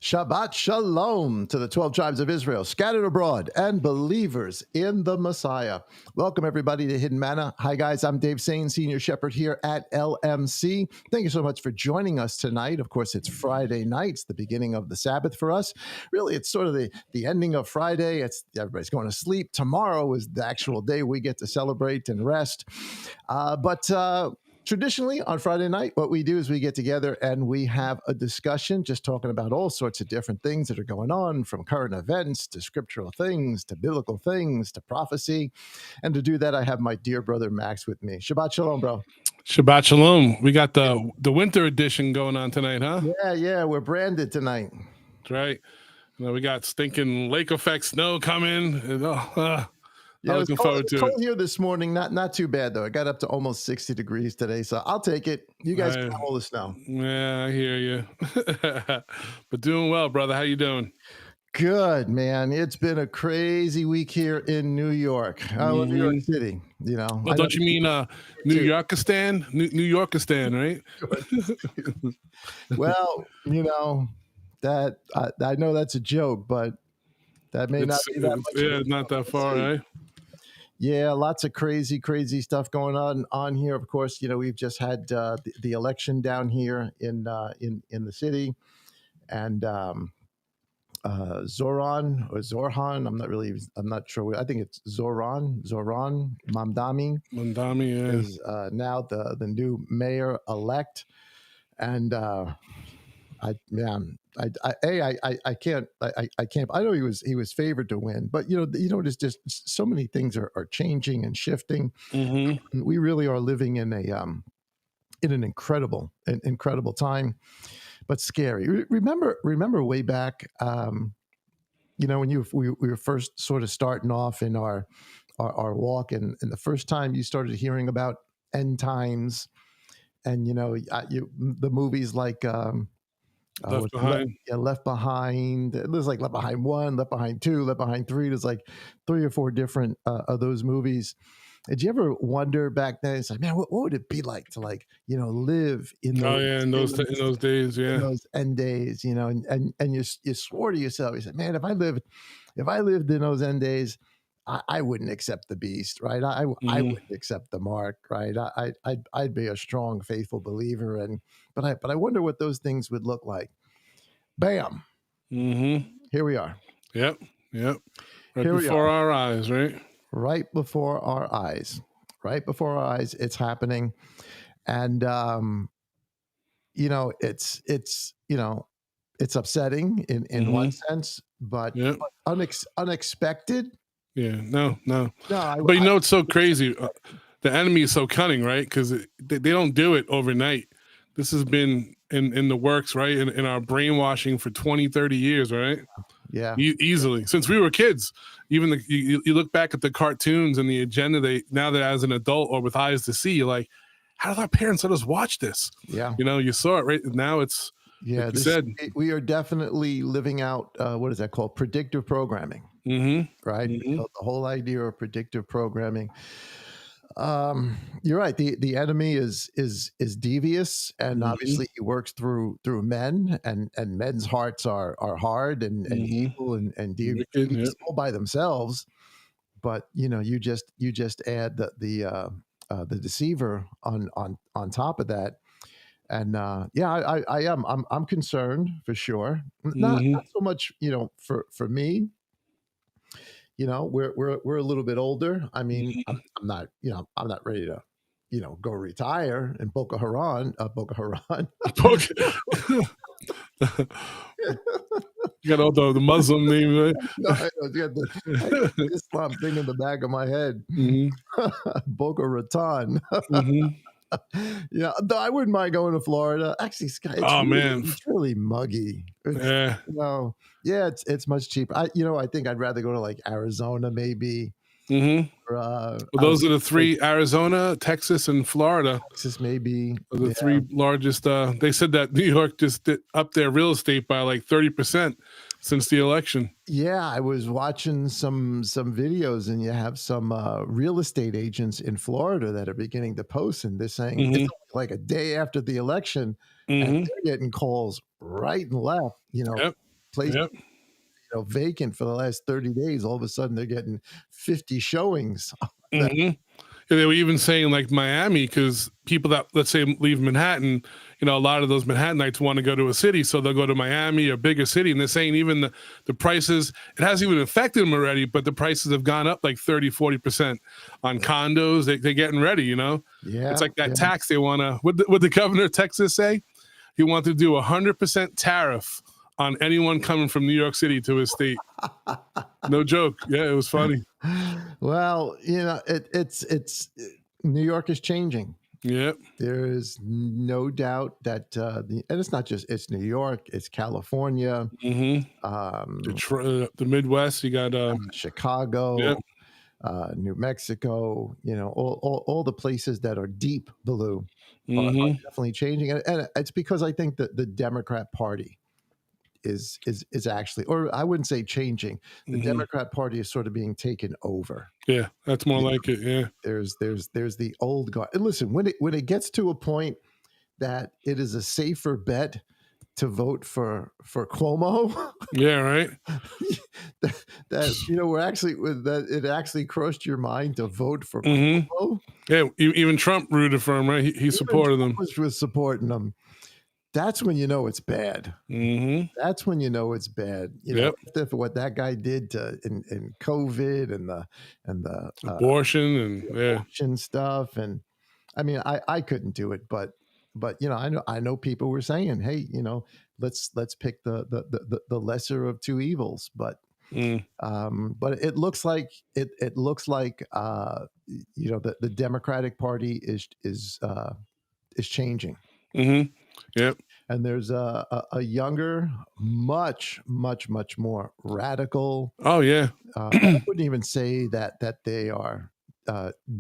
Shabbat Shalom to the 12 tribes of Israel, scattered abroad, and believers in the Messiah. Welcome, everybody, to Hidden Manna. Hi, guys. I'm Dave Sain, Senior Shepherd here at LMC. Thank you so much for joining us tonight. Of course, it's Friday night. It's the beginning of the Sabbath for us. Really, it's sort of the ending of Friday. Everybody's going to sleep. Tomorrow is the actual day we get to celebrate and rest. But traditionally, on Friday night, what we do is we get together and we have a discussion, just talking about all sorts of different things that are going on, from current events to scriptural things to biblical things to prophecy. And to do that, I have my dear brother Max with me. Shabbat Shalom, bro. Shabbat Shalom. We got the winter edition going on tonight, huh? Yeah. We're branded tonight. That's right. We got stinking lake effect snow coming. Yeah, looking forward to it. Cold here this morning. Not too bad, though. It got up to almost 60 degrees today, so I'll take it. You guys can have all the snow. Yeah, I hear you. But doing well, brother. How you doing? Good, man. It's been a crazy week here in New York. New York City, you know. Well, don't you mean New Yorkistan? New Yorkistan, right? Well, you know, that I know that's a joke, but that may not be that much. Yeah, not that far, right? Yeah, lots of crazy stuff going on here. Of course, you know, we've just had the election down here in the city, and Zoran or Zorhan. I'm not sure. I think it's Zoran Mamdani. Yeah, is now the new mayor elect, and I can't. I know he was favored to win, but you know, there's just so many things are changing and shifting. Mm-hmm. We really are living in an incredible time, but scary. Remember way back, you know, when we were first sort of starting off in our walk, and the first time you started hearing about end times, and you know, the movies like. Left Behind. Left Behind. There's like Left Behind 1, Left Behind 2, Left Behind 3. There's like 3 or 4 different of those movies. Did you ever wonder back then? It's like, man, what would it be like to live in those? In those days, yeah, in those end days, you know, and you swore to yourself, you said, man, if I lived in those end days, I wouldn't accept the beast, right? I wouldn't accept the mark, right? I'd be a strong, faithful believer, but I wonder what those things would look like. Bam. Mm-hmm. Here we are. Yep. Right before our eyes, right? Right before our eyes. It's happening, and you know, it's upsetting in one sense, but unexpected. Yeah, no. But you know, it's so crazy. The enemy is so cunning, right? Because they don't do it overnight. This has been in the works, right? In our brainwashing for 20, 30 years, right? Yeah. Easily. Since we were kids. Even you look back at the cartoons and the agenda, now that as an adult or with eyes to see, you're like, how did our parents let us watch this? Yeah. You know, you saw it, right? Now it's, like you said. We are definitely living out, what is that called? Predictive programming. Mm-hmm. Right? Mm-hmm. The whole idea of predictive programming. You're right. The enemy is devious, and obviously he works through men, and men's hearts are hard and evil and devious all by themselves. But you know, you just add the deceiver on top of that. And I'm concerned for sure. Not so much, you know, for me. You know, we're a little bit older. I mean, I'm not ready to, you know, go retire in Boko Haram. You got all the Muslim name, right? No, I got the Islam thing in the back of my head. Boca Raton. Yeah, though I wouldn't mind going to Florida. Actually, Sky, it's really muggy. It's much cheaper. I think I'd rather go to like Arizona, maybe. Those are the 3: Arizona, Texas, and Florida. Texas, maybe. The 3 largest. They said that New York just upped their real estate by like 30% since the election. Yeah, I was watching some videos, and you have some real estate agents in Florida that are beginning to post, and they're saying it's like a day after the election, and they're getting calls right and left. You know, places Yep. Vacant for the last 30 days. All of a sudden, they're getting 50 showings. Mm-hmm. They were even saying like Miami, because people that, let's say, leave Manhattan, a lot of those Manhattanites want to go to a city, so they'll go to Miami, a bigger city. And they're saying even the prices, it hasn't even affected them already, but the prices have gone up like 30-40% on condos. They're getting ready, Yeah, it's like that tax they want to, what the governor of Texas say? He wanted to do 100% tariff on anyone coming from New York City to his state. No joke. Yeah, it was funny. Well, it's New York is changing. Yep. There is no doubt that, and it's not just, it's New York, it's California, Detroit, the Midwest. You got Chicago, yep. New Mexico. All the places that are deep blue are definitely changing, and it's because I think that the Democrat Party is actually, or I wouldn't say changing. The Democrat Party is sort of being taken over. Yeah, that's more like it. Yeah, there's the old guard. And listen, when it gets to a point that it is a safer bet to vote for Cuomo. Yeah, right. that we're actually, that it actually crossed your mind to vote for Cuomo. Yeah, even Trump rooted for him, right? He supported them. Was supporting them. That's when it's bad. That's when it's bad. After what that guy did in COVID and the abortion stuff, and I mean, I couldn't do it, but I know people were saying, hey, let's pick the lesser of two evils, but it looks like the Democratic Party is changing. Yep. And there's a younger, much more radical. Oh yeah. I wouldn't even say that they are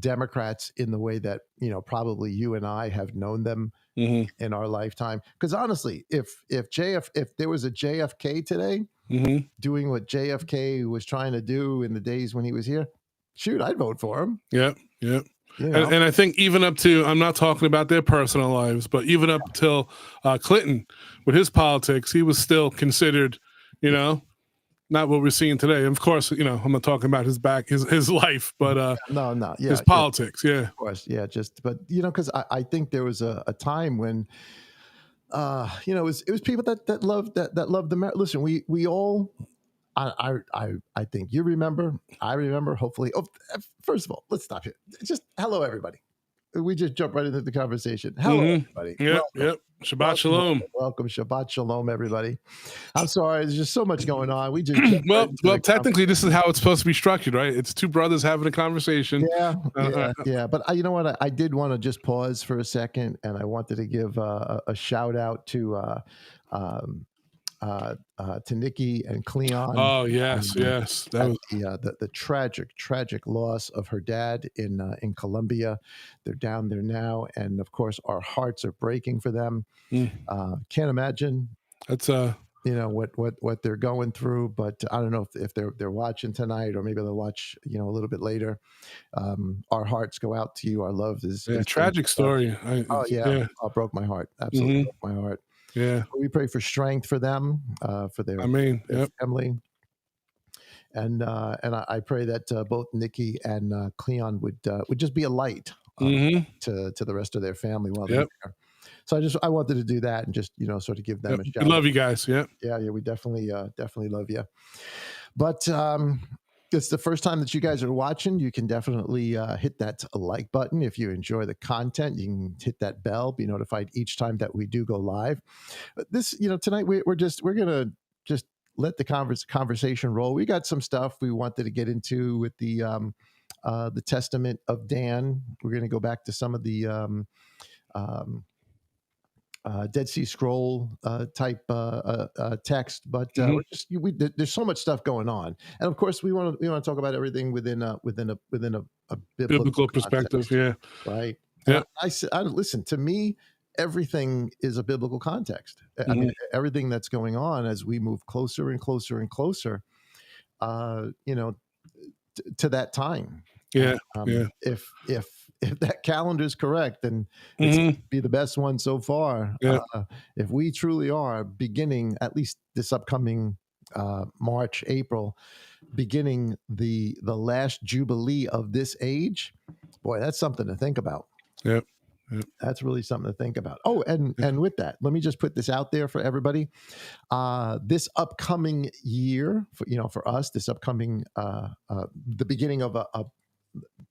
Democrats in the way that probably you and I have known them in our lifetime. Because honestly, if there was a JFK today doing what JFK was trying to do in the days when he was here, shoot, I'd vote for him. Yep. And I think even up to, I'm not talking about their personal lives, but even up till Clinton with his politics, he was still considered, not what we're seeing today. Of course, I'm not talking about his life, but his politics. Yeah, of course. Yeah. But because I think there was a time when, it was people that loved the, listen, we all, I think you remember. I remember. Hopefully. Oh, first of all, let's stop here. Just hello, everybody. We just jump right into the conversation. Hello, everybody. Yep. Shabbat shalom. Welcome. Shabbat shalom, everybody. I'm sorry. There's just so much going on. We just well, technically, this is how it's supposed to be structured, right? It's two brothers having a conversation. Yeah. But you know what? I did want to just pause for a second, and I wanted to give a shout out to Nikki and Cleon. Oh yes. That was the tragic loss of her dad in Colombia. They're down there now, and of course our hearts are breaking for them. Can't imagine. That's what they're going through, but I don't know if they're watching tonight, or maybe they'll watch a little bit later. Our hearts go out to you. Our love is a tragic story. It broke my heart. Absolutely broke my heart. Yeah, we pray for strength for them, for their family, and I pray that both Nikki and Cleon would just be a light to the rest of their family while they're there. So I wanted to do that and just sort of give them a shout. We love you guys. Yeah, we definitely love you. But it's the first time that you guys are watching. You can definitely hit that like button. If you enjoy the content, you can hit that bell, be notified each time that we do go live. This, tonight we're going to just let the conversation roll. We got some stuff we wanted to get into with the Testament of Dan. We're going to go back to some of the Dead Sea Scroll type text, but there's so much stuff going on, and of course we want to talk about everything within a biblical perspective. Context, right? Yeah. I listen, to me, everything is a biblical context. I mean, everything that's going on as we move closer and closer and closer, to that time. Yeah. If that calendar is correct, then it's going to be the best one so far. Yeah. If we truly are beginning, at least this upcoming March, April, beginning the last jubilee of this age. Boy, that's something to think about. Yep. That's really something to think about. Oh, and with that, let me just put this out there for everybody. This upcoming year, for us, this upcoming the beginning of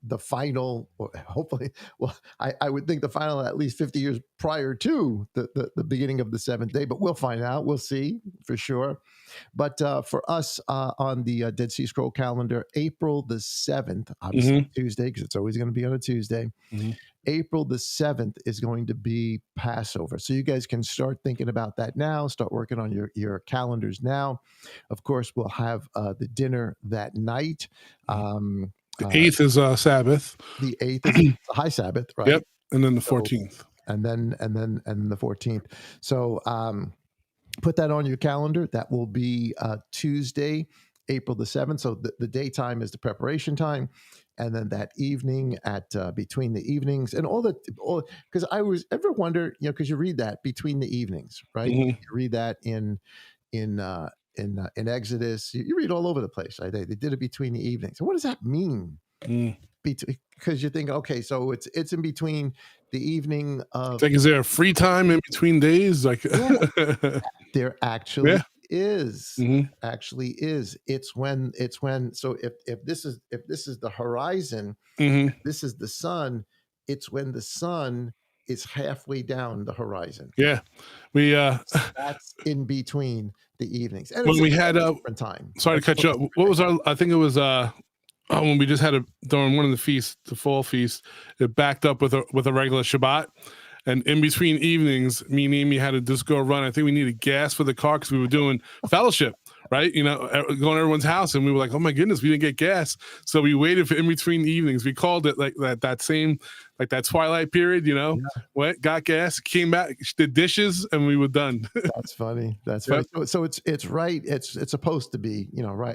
the final, or hopefully, well, I would think the final at least 50 years prior to the beginning of the seventh day, but we'll find out. We'll see for sure. But for us on the Dead Sea Scroll calendar, April the 7th, obviously Tuesday, because it's always going to be on a Tuesday. April the 7th is going to be Passover. So you guys can start thinking about that now, start working on your calendars now. Of course, we'll have the dinner that night. The 8th is Sabbath. The 8th is a high Sabbath, right? Yep. And then the 14th. And then the 14th. So put that on your calendar. That will be Tuesday, April the 7th. So the daytime is the preparation time. And then that evening at between the evenings and all because I was ever wonder, because you read that between the evenings, right? You read that in Exodus. You read all over the place. Right? They did it between the evenings. So what does that mean? Because you're thinking, okay, so it's in between the evening of. Like, is there a free time in between days? Like, there actually is. Actually is. It's when. So if this is the horizon, this is the sun. It's when the sun is halfway down the horizon. Yeah, So that's in between the evenings. And when we had a different time. Sorry to cut you up. What was our? I think it was when we just had during one of the feasts, the fall feast, it backed up with a regular Shabbat. And in between evenings, me and Amy had to just go run. I think we needed gas for the car because we were doing fellowship, right? Going to everyone's house, and we were like, "Oh my goodness, we didn't get gas." So we waited for in between evenings. We called it like that same, like that twilight period. Went, got gas, came back, did dishes, and we were done. That's funny. That's funny. So it's right. It's supposed to be,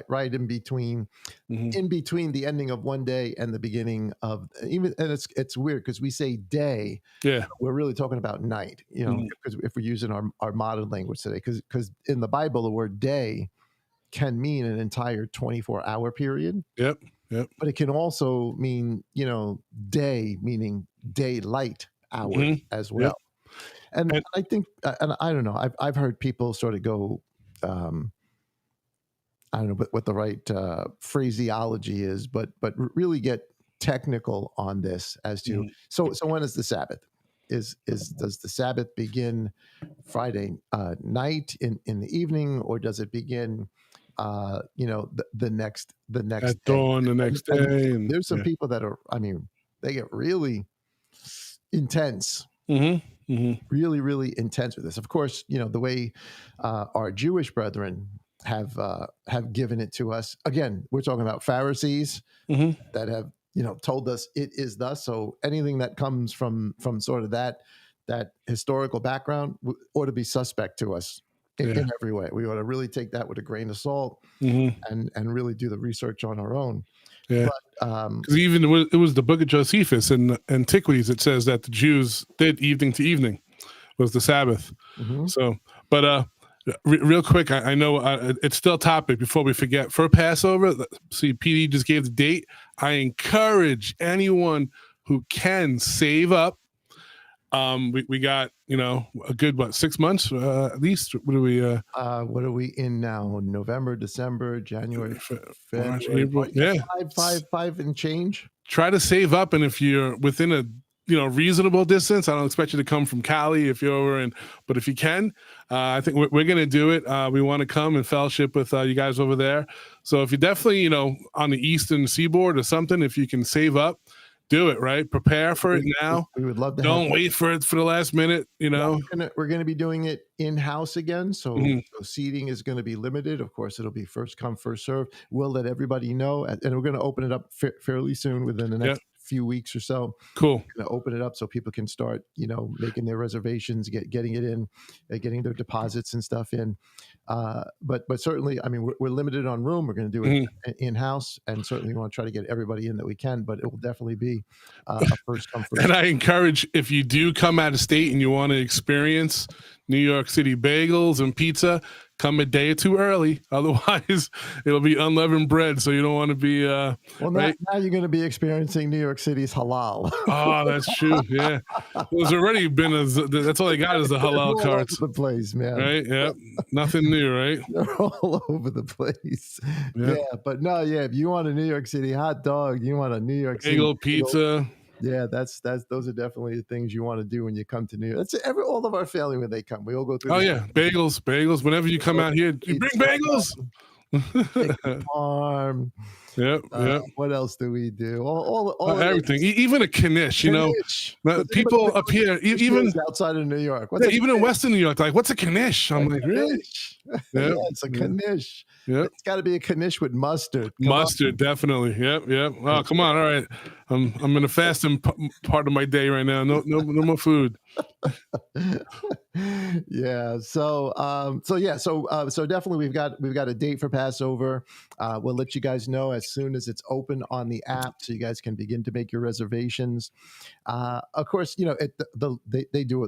right in between, in between the ending of one day and the beginning of and it's weird because we say day. Yeah, we're really talking about night. Because if we're using our modern language today, because in the Bible the word day can mean an entire 24-hour period. Yep. But it can also mean, day, meaning daylight hour as well. And I think, and I don't know, I've heard people sort of go, I don't know what the right phraseology is, but really get technical on this as to, so when is the Sabbath? Does the Sabbath begin Friday night in the evening, or does it begin the next at dawn the next day? And there's some people that are, they get really intense, really, really intense with this. Of course, the way our Jewish brethren have given it to us. Again, we're talking about Pharisees that have told us it is thus. So anything that comes from sort of that historical background ought to be suspect to us in every way. We ought to really take that with a grain of salt and really do the research on our own. Yeah, because even it was the Book of Josephus in Antiquities. It says that the Jews did evening to evening was the Sabbath. So, but real quick, I know it's still a topic before we forget. For Passover, see, PD just gave the date. I encourage anyone who can save up. We got a good 6 months at least. What are we in now? November, December, January, February, March, April. Yeah, five and change. Try to save up, and if you're within a reasonable distance, I don't expect you to come from Cali if you're over but if you can, I think we're going to do it. We want to come and fellowship with you guys over there. So if you're definitely on the eastern seaboard or something, if you can save up, do it, right? Prepare for it now. We would love to. Don't wait for it for the last minute. We're going to be doing it in-house again. So, so seating is going to be limited. Of course, it'll be first come, first serve. We'll let everybody know, and we're going to open it up fairly soon within the next few weeks or so. Cool. We're going to open it up so people can start, making their reservations, getting it in, getting their deposits and stuff in. But certainly, we're limited on room. We're going to do it in-house, and certainly we want to try to get everybody in that we can, but it will definitely be a first come, first. And I encourage, if you do come out of state and you want to experience New York City bagels and pizza, come a day or two early. Otherwise, it'll be unleavened bread. So you don't want to be well, right. Now you're going to be experiencing New York City's halal. Oh, that's true. Yeah, there's already been that's all they got is the halal carts. All over the place, man. Right? Yep. Nothing new, right? They're all over the place. Yep. Yeah, but no, yeah. If you want a New York City hot dog, you want a New York bagel, City pizza. Yeah, those are definitely the things you want to do when you come to New York. That's all of our family when they come. We all go through. Oh yeah, bagels. Whenever you come out here, you bring bagels. Farm. Yep. What else do we do? All everything. Even a knish, you know. People up here, even outside of New York. Even in Western New York, like, what's a knish? I'm like, really? Yeah, it's a knish. Yep. It's got to be a knish with mustard. Mustard, definitely. Yep. Oh, come on. All right. I'm in a fasting part of my day right now. No more food. Yeah. So definitely we've got a date for Passover. We'll let you guys know as soon as it's open on the app, so you guys can begin to make your reservations. Of course, you know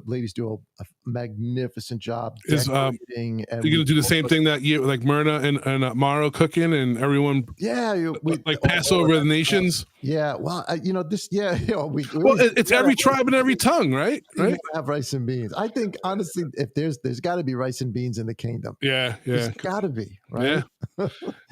ladies do a magnificent job. You're gonna do the same thing that year, like Myrna and Maro cooking, and everyone. Yeah, like Passover the nations. Yeah, well, this. Yeah, it's every tribe and every tongue, right? Right. Have rice and beans. I think honestly, if there's got to be rice and beans in the kingdom. Yeah. There's got to be, right?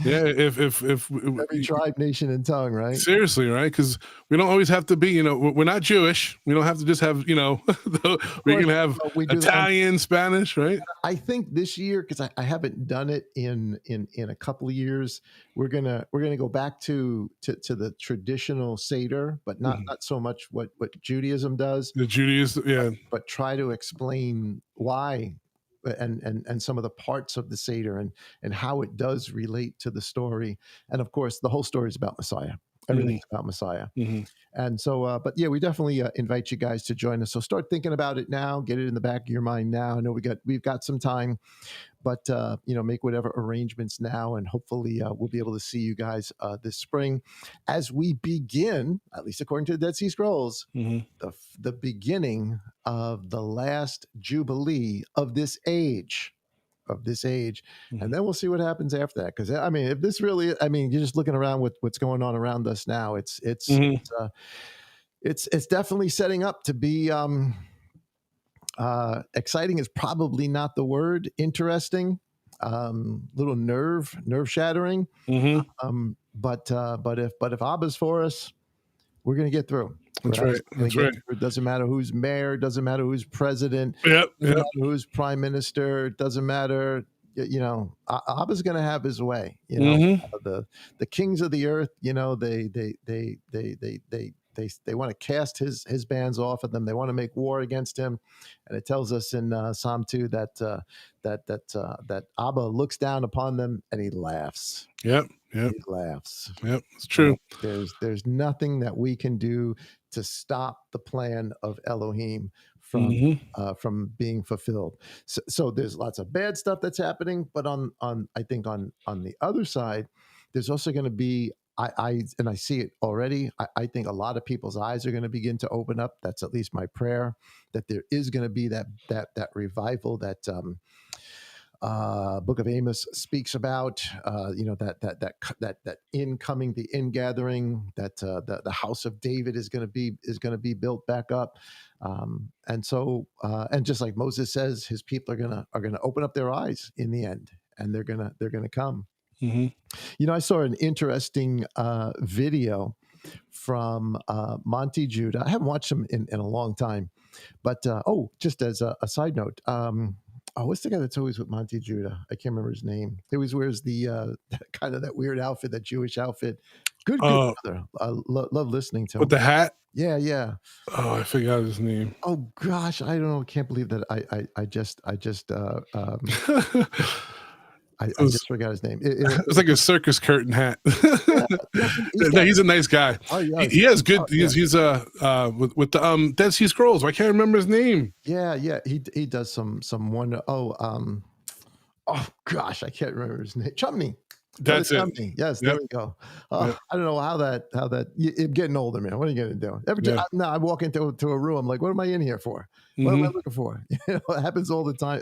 Yeah. If every tribe, nation, and tongue, right? Seriously, right? Because we don't always have to be. We're not Jewish. We don't have to just have. We can have Italian, Spanish, right? I think this year, because I haven't done it in a couple of years, we're gonna go back to the traditional Seder, but not so much what Judaism does. The Judaism, yeah. But try to explain why and some of the parts of the Seder and how it does relate to the story. And of course, the whole story is about Messiah. Everything's about Messiah. And so, but yeah, we definitely invite you guys to join us. So start thinking about it now. Get it in the back of your mind now. I know we've got some time, but make whatever arrangements now, and hopefully we'll be able to see you guys this spring as we begin, at least according to the Dead Sea Scrolls, the beginning of the last Jubilee of this age. And then we'll see what happens after that. Because I mean, if this really, you're just looking around with what's going on around us now. It's definitely setting up to be exciting is probably not the word. Interesting, little nerve shattering. But if Abba's for us, we're going to get through. That's right. It doesn't matter who's mayor. Doesn't matter who's president. Doesn't matter who's prime minister. Doesn't matter. Abba's going to have his way. The kings of the earth. They want to cast his bands off of them. They want to make war against him. And it tells us in Psalm 2 that Abba looks down upon them and he laughs. Yep. He laughs. Yep, it's true. There's nothing that we can do to stop the plan of Elohim from being fulfilled. So there's lots of bad stuff that's happening, but I think on the other side, there's also going to be I see it already. I think a lot of people's eyes are going to begin to open up. That's at least my prayer, that there is going to be that revival that Book of Amos speaks about. That incoming, the ingathering, that the house of David is going to be built back up. And just like Moses says, his people are going to open up their eyes in the end, and they're going to come. I saw an interesting video from Monty Judah. I haven't watched him in a long time, but just as a side note, what's the guy that's always with Monty Judah? I can't remember his name. He always wears the kind of that weird outfit, that Jewish outfit. Good brother. I love listening to him. With the hat? Yeah. Oh, I forgot his name. Oh gosh, I don't know. I can't believe that I just I just forgot his name. It was like a circus curtain hat. He's a nice guy. Oh, yeah. He has good. He's with the Dead Sea Scrolls. I can't remember his name. Yeah. He does some wonder. Oh gosh, I can't remember his name. Chumney. That's it. Chumney. Yes, there we go. I don't know how that. You're getting older, man. What are you gonna do? I walk into a room. I'm like, what am I in here for? What am I looking for? It happens all the time.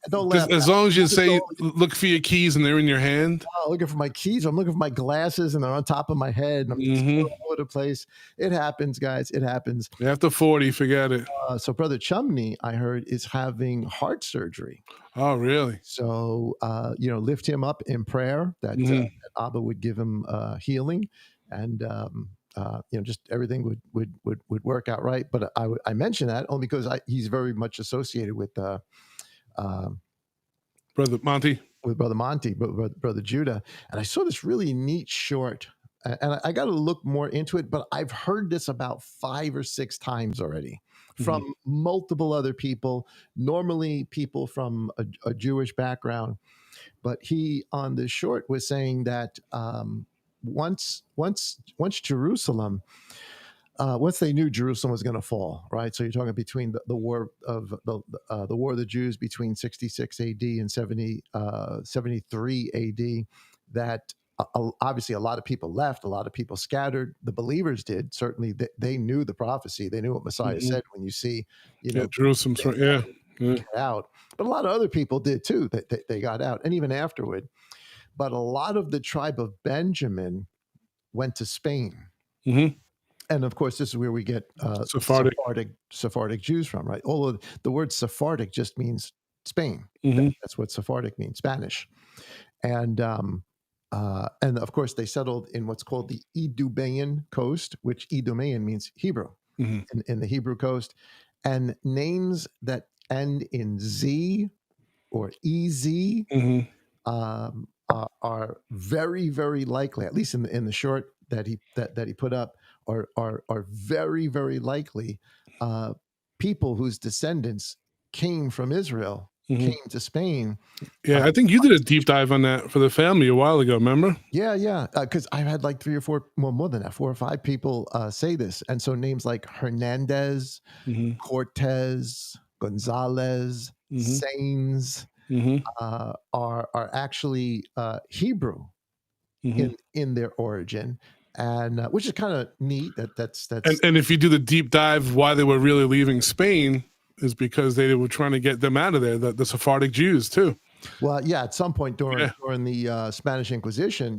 Don't laugh. As long as you say, look for your keys and they're in your hand. Oh, looking for my keys. I'm looking for my glasses and they're on top of my head. And I'm just all over the place. It happens, guys. It happens. After 40, forget it. So Brother Chumney, I heard, is having heart surgery. Oh, really? So, lift him up in prayer that Abba would give him healing, and just everything would work out right. But I mention that only because he's very much associated with Brother Monty. With Brother Monty, Brother Judah, and I saw this really neat short, and I got to look more into it. But I've heard this about 5 or 6 times already from multiple other people, normally people from a Jewish background. But he, on this short, was saying that once Jerusalem, once they knew Jerusalem was going to fall, right? So you're talking between the war of the War of the Jews between 66 AD and 73 AD, that obviously a lot of people left, a lot of people scattered. The believers did. Certainly they knew the prophecy. They knew what Messiah said. When you see, Jerusalem's right, out. But a lot of other people did too. They got out, and even afterward. But a lot of the tribe of Benjamin went to Spain. And of course, this is where we get Sephardic Jews from, right? Although the word Sephardic just means Spain. That's what Sephardic means, Spanish. And of course, they settled in what's called the Idumean coast, which Idumean means Hebrew in the Hebrew coast. And names that end in Z or EZ are very, very likely, at least in the short that he put up, are very, very likely people whose descendants came from Israel, came to Spain. Yeah, I think you did a deep dive on that for the family a while ago, remember? Yeah. Because I've had like 3 or 4, well, more than that, 4 or 5 people say this. And so names like Hernandez, Cortez, Gonzalez, Sains are actually Hebrew in their origin. And which is kind of neat. That's and if you do the deep dive, why they were really leaving Spain is because they were trying to get them out of there. The Sephardic Jews too. Well, yeah, at some point during the Spanish Inquisition,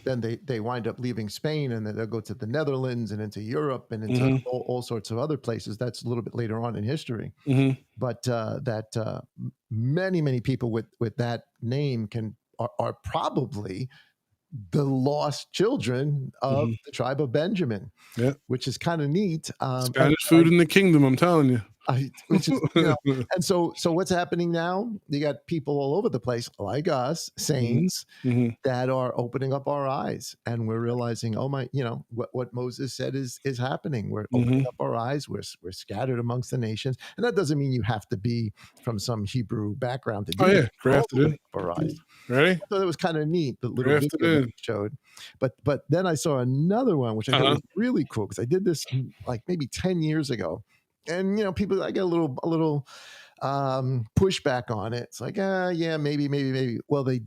then they wind up leaving Spain, and then they'll go to the Netherlands and into Europe and into all sorts of other places. That's a little bit later on in history. But many people with that name are probably the lost children of the tribe of Benjamin, which is kind of neat. Spanish food in the kingdom, I'm telling you. Which is, and so what's happening now? You got people all over the place, like us, saints, that are opening up our eyes, and we're realizing, oh my, what Moses said is happening. We're opening up our eyes. We're scattered amongst the nations, and that doesn't mean you have to be from some Hebrew background to do it. Grafted in. Our eyes. Ready? I thought it was kind of neat, the little video that showed. But then I saw another one, which I thought was really cool, because I did this like maybe 10 years ago. And people, I get a little pushback on it. It's like, maybe. Well, they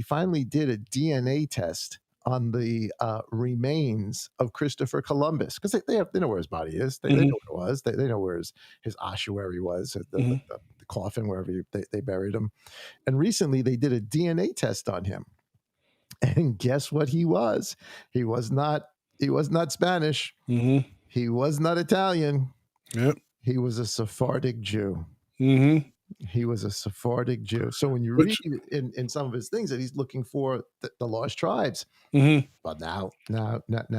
finally did a DNA test on the remains of Christopher Columbus, because they know where his body is. They know what it was. They know where his ossuary was, the coffin, wherever they buried him. And recently they did a DNA test on him, and guess what he was? He was not Spanish. He was not Italian. Yep. He was a Sephardic Jew. He was a Sephardic Jew. So when you read in some of his things that he's looking for the lost tribes, but now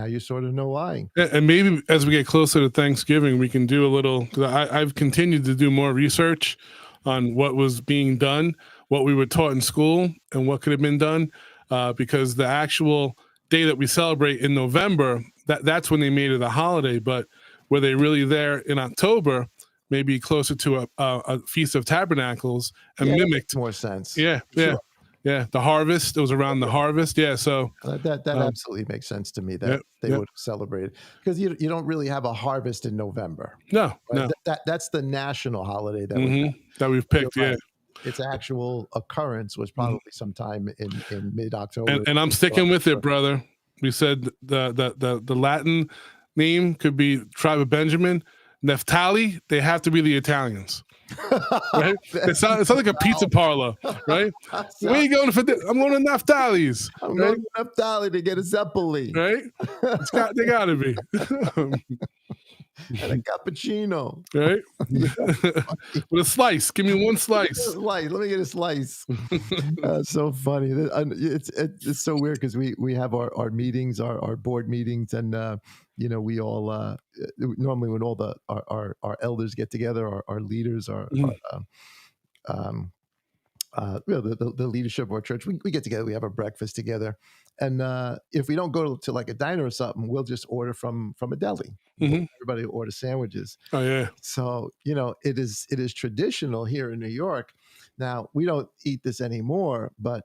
you sort of know why. And maybe as we get closer to Thanksgiving, we can do a little. I've continued to do more research on what was being done, what we were taught in school, and what could have been done, because the actual day that we celebrate in November, that's when they made it a holiday, but were they really there in October, maybe closer to a Feast of Tabernacles, and mimicked more sense. Yeah. The harvest. It was around the harvest. Yeah. So that absolutely makes sense to me that they would have celebrated, because you don't really have a harvest in November. No, right? That's the national holiday that we've picked. Yeah. Its actual occurrence was probably sometime in mid-October. And I'm sticking with it, brother. We said the Latin name could be tribe of Benjamin. Neftali, they have to be the Italians. Right? It sounds like a pizza parlor, right? Where are you going for this? I'm going to Neftali's. I'm right? going to Neftali to get a Zeppeli. Right? They got to be. And a cappuccino. Right? With a slice. Give me one slice. Let me get a slice. So funny. It's so weird because we have our meetings, our board meetings, and we all normally when all our elders get together, our leaders, the leadership of our church, we get together, we have a breakfast together, and if we don't go to like a diner or something, we'll just order from a deli. Everybody order sandwiches. Oh yeah. So it is traditional here in New York. Now we don't eat this anymore, but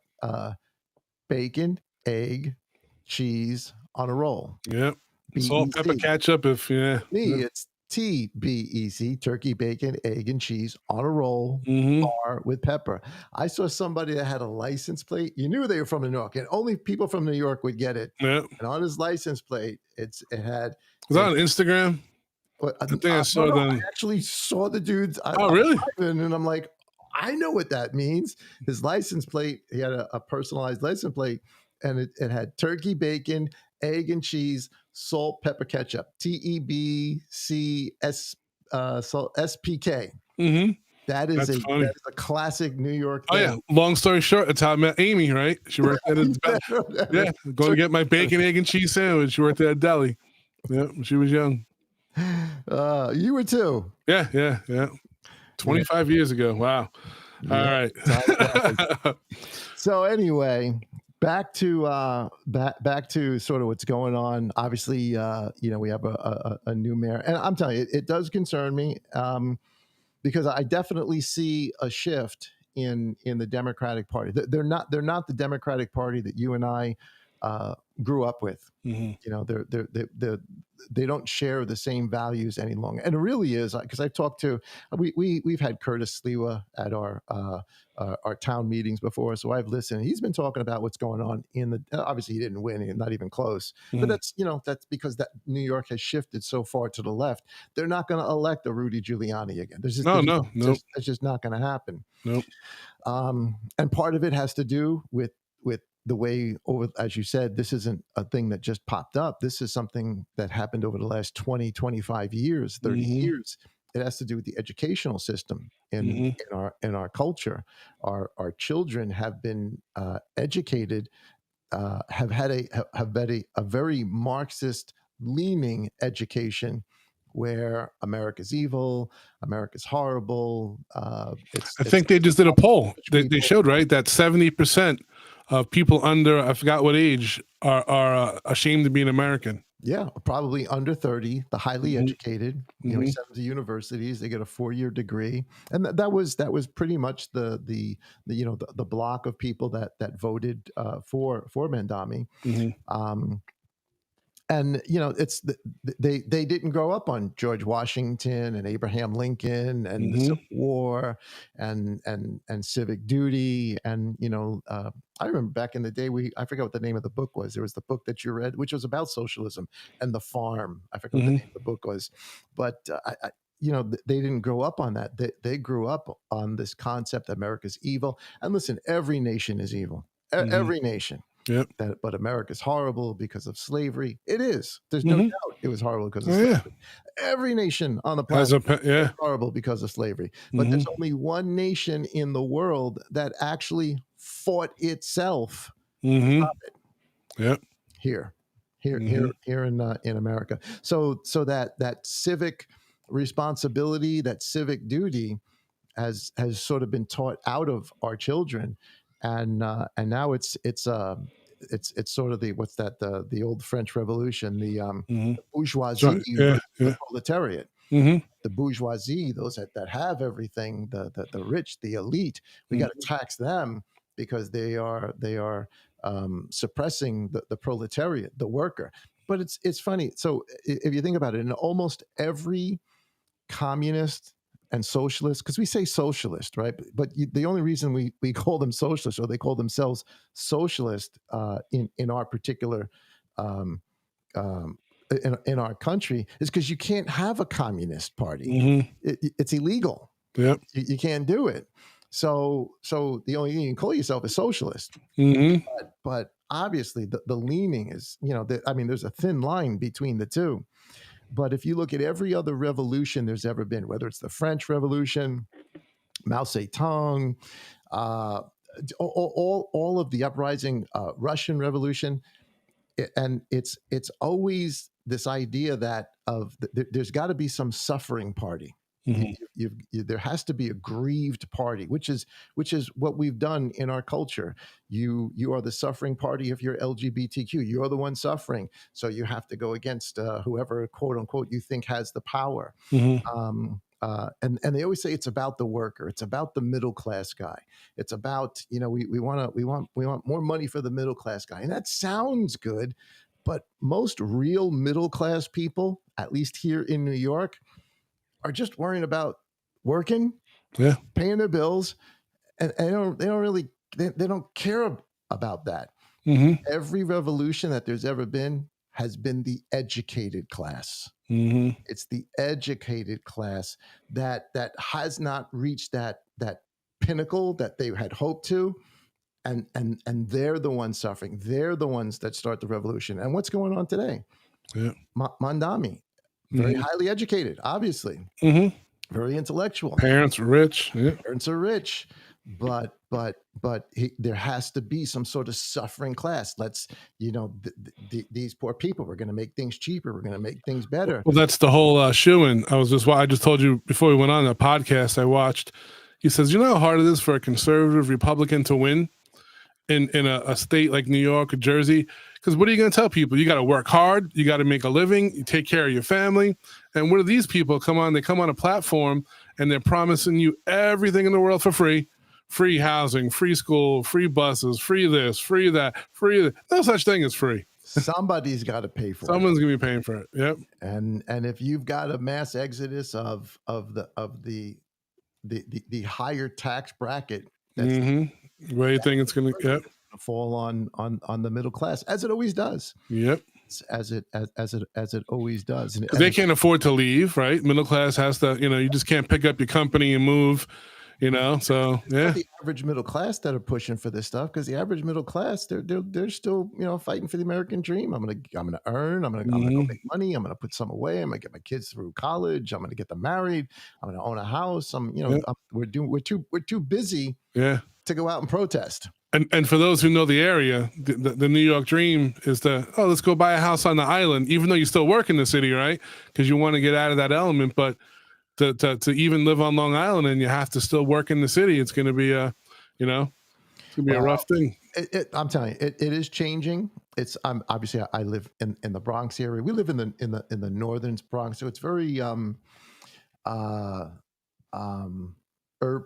bacon, egg, cheese on a roll. Yep. Salt, pepper, ketchup. It's TBEC, turkey, bacon, egg, and cheese on a roll, or with pepper. I saw somebody that had a license plate. You knew they were from New York, and only people from New York would get it. Yep. And on his license plate, it had. Was that on Instagram? I think I saw them. I actually saw the dudes. Really? And I'm like, I know what that means. His license plate, he had a personalized license plate, and it had turkey, bacon, egg, and cheese, salt, pepper, ketchup. TEBCS SPK. That is a classic New York thing. Oh yeah. Long story short, that's how I met Amy. Right? She worked at yeah. Going to get my bacon, egg, and cheese sandwich. She worked at a deli. Yeah, when she was young. You were too. Yeah. 25 years ago. Wow. Yeah. All right. So anyway, back to sort of what's going on. Obviously, we have a new mayor, and I'm telling you, it does concern me because I definitely see a shift in the Democratic Party. They're not the Democratic Party that you and I grew up with. They don't share the same values any longer, and it really is because I've talked to we've had Curtis Sliwa at our town meetings before, so I've listened. He's been talking about what's going on obviously he didn't win, not even close, but that's because that New York has shifted so far to the left. They're not going to elect a Rudy Giuliani again. There's just it's just not going to happen. Nope. And part of it has to do with the way, as you said, this isn't a thing that just popped up. This is something that happened over the last 20, 25 years, 30 years. It has to do with the educational system in our culture. Our children have been educated, have had a very Marxist leaning education, where America's evil, America's horrible. I think they just did a poll. They showed, right, that 70% of people under, I forgot what age, are ashamed to be an American. Yeah, probably under 30, the highly educated. He sent them to universities. They get a 4-year degree, and that was pretty much the block of people that voted for Mandami. And they didn't grow up on George Washington and Abraham Lincoln and the Civil War and civic duty. And I remember back in the day, I forgot what the name of the book was. There was the book that you read, which was about socialism and the farm. I forgot what the name of the book was, but they didn't grow up on that. They grew up on this concept that America's evil. And listen, every nation is evil. Every nation. Yep. But America's horrible because of slavery. It is. There's no doubt it was horrible because of slavery. Every nation on the planet is horrible because of slavery. But there's only one nation in the world that actually fought itself. Stop it. Yep. Here in America. So that civic responsibility, that civic duty, has sort of been taught out of our children. And now it's sort of the old French Revolution, the bourgeoisie, the proletariat, the bourgeoisie, those that have everything, the rich, the elite. We got to tax them because they are suppressing the proletariat, the worker. But it's funny. So if you think about it, in almost every communist and socialist, because we say socialist, right? But the only reason we call them socialist, or they call themselves socialist in our particular in our country is because you can't have a communist party. Mm-hmm. It's illegal. Yep. You can't do it. So the only thing you can call yourself is socialist. Mm-hmm. But obviously the leaning is, there's a thin line between the two. But if you look at every other revolution there's ever been, whether it's the French Revolution, Mao Zedong, all of the uprising, Russian Revolution, and it's always this idea that there's got to be some suffering party. Mm-hmm. There has to be a grieved party, which is what we've done in our culture. You are the suffering party if you're LGBTQ. You're the one suffering, so you have to go against whoever, quote unquote, you think has the power. Mm-hmm. And they always say it's about the worker. It's about the middle class guy. It's about, we want more money for the middle class guy, and that sounds good, but most real middle class people, at least here in New York, are just worrying about working, paying their bills, and they don't care about that. Mm-hmm. Every revolution that there's ever been has been the educated class. Mm-hmm. It's the educated class that has not reached that pinnacle that they had hoped to, and they're the ones suffering. They're the ones that start the revolution. And what's going on today? Yeah, Mandami. Very highly educated, obviously. Mm-hmm. Very intellectual. Parents are rich. Yeah. Parents are rich, but there has to be some sort of suffering class. Let's, these poor people. We're going to make things cheaper. We're going to make things better. Well, that's the whole shoe-in. I just told you before we went on the podcast I watched. He says, you know how hard it is for a conservative Republican to win in a state like New York or Jersey? Because what are you going to tell people? You got to work hard. You got to make a living. You take care of your family. And what do these people come on? They come on a platform and they're promising you everything in the world for free. Free housing, free school, free buses, free this, free that, free that. No such thing as free. Somebody's got to pay for it. Someone's going to be paying for it. Yep. And if you've got a mass exodus of the higher tax bracket, that's where do you think it's going to fall on the middle class, as it always does. Yep. As it always does. And they can't afford to leave, right? Middle class has to, you just can't pick up your company and move. So yeah, the average middle class that are pushing for this stuff, because the average middle class, they're still fighting for the American dream. I'm gonna earn. I'm gonna go make money. I'm gonna put some away. I'm gonna get my kids through college. I'm gonna get them married. I'm gonna own a house. We're too busy. Yeah. To go out and protest. And for those who know the area, the New York dream is let's go buy a house on the island, even though you still work in the city, right? Because you want to get out of that element, but. To even live on Long Island and you have to still work in the city, it's going to be a rough thing. I'm telling you, it is changing. It's obviously I live in the Bronx area. We live in the northern Bronx, so it's very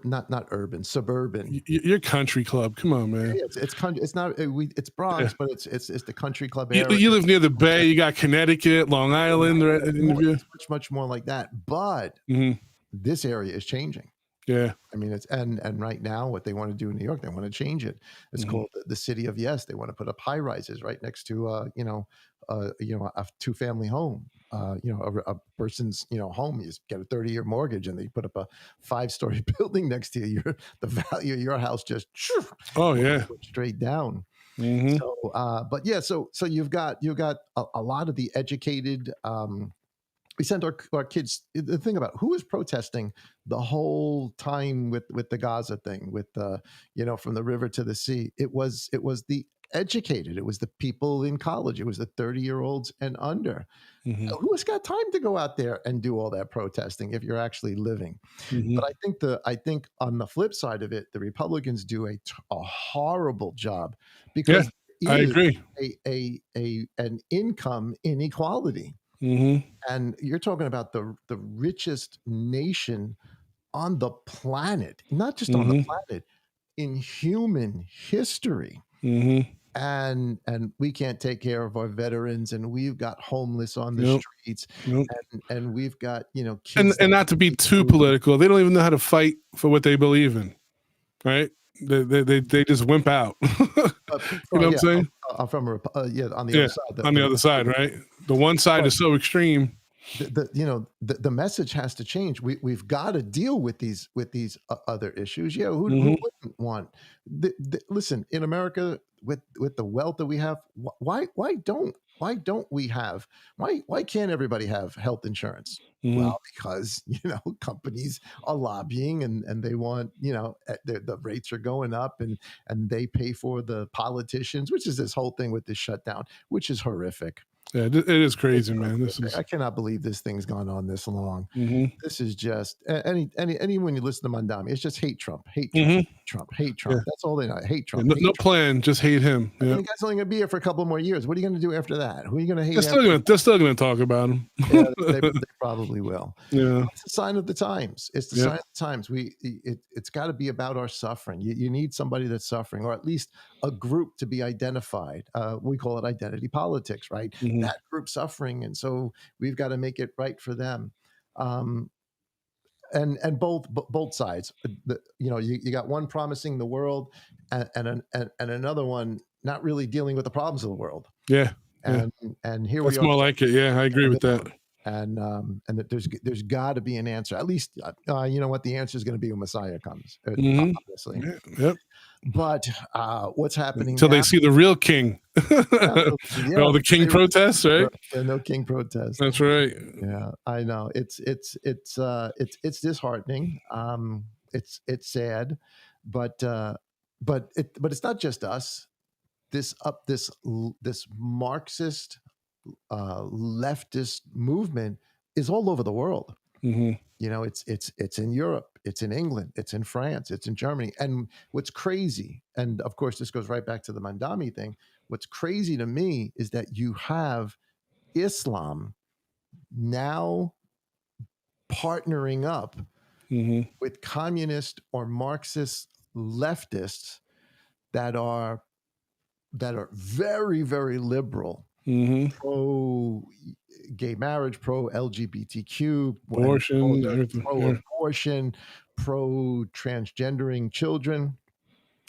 not urban, suburban. You're country club. Come on, man. Yeah, it's country. It's not. It's Bronx, but it's the country club area. You live near the Bay. You got Connecticut, Long Island. It's much more like that. But this area is changing. Yeah. I mean, it's and right now, what they want to do in New York, they want to change it. It's called the city of yes. They want to put up high rises right next to a 2-family home. A person's home. You get a 30-year mortgage, and they put up a 5-story building next to you. The value of your house just straight down. Mm-hmm. So, but yeah, so you've got a lot of the educated. We send our kids. The thing about who is protesting the whole time with the Gaza thing, with from the river to the sea. It was the educated. It was the people in college. It was the 30-year-olds and under. Mm-hmm. Who's got time to go out there and do all that protesting if you're actually living? Mm-hmm. But I think on the flip side of it, the Republicans do a horrible job because I agree. An income inequality. Mm-hmm. And you're talking about the richest nation on the planet, not just on the planet, in human history. Mm-hmm. And we can't take care of our veterans, and we've got homeless on the streets, and we've got kids. And not to be too political, they don't even know how to fight for what they believe in, right? They just wimp out. You know what I'm saying? I'm from on the other side. On the other side, right? The one side is so extreme. The message has to change. We've got to deal with these other issues. Yeah, who wouldn't want? Listen, in America, with the wealth that we have, why don't why can't everybody have health insurance? Well, because companies are lobbying and they want the rates are going up and they pay for the politicians, which is this whole thing with this shutdown, which is horrific. Yeah, it is crazy, man. I cannot believe this thing's gone on this long. This is just anyone you listen to Mandami, it's just hate Trump, hate Trump, Trump. Yeah. That's all they know. Hate Trump. Yeah, no plan, just hate him. Yeah. The guy's only going to be here for a couple more years. What are you going to do after that? Who are you going to hate? They're still going to talk about him. Yeah, they probably will. Yeah, it's a sign of the times. It's the sign of the times. It's got to be about our suffering. You need somebody that's suffering, or at least a group to be identified. We call it identity politics, right? That group suffering, and so we've got to make it right for them. And both sides. You got one promising the world, and another one not really dealing with the problems of the world. Yeah. And here that's we are. More like it. Yeah, I agree with that. And there's got to be an answer. At least you know what the answer is going to be when Messiah comes. Obviously. Yep. But what's happening until they see the real king? The king protests, right? No king protests. That's right. Yeah, I know. It's disheartening. It's sad, but it's not just us. This Marxist leftist movement is all over the world. It's in Europe, it's in England, it's in France, it's in Germany. And what's crazy, and of course this goes right back to the Mandami thing, what's crazy to me is that you have Islam now partnering up with communist or Marxist leftists that are very, very liberal, pro gay marriage, pro LGBTQ, pro-abortion, pro transgendering children.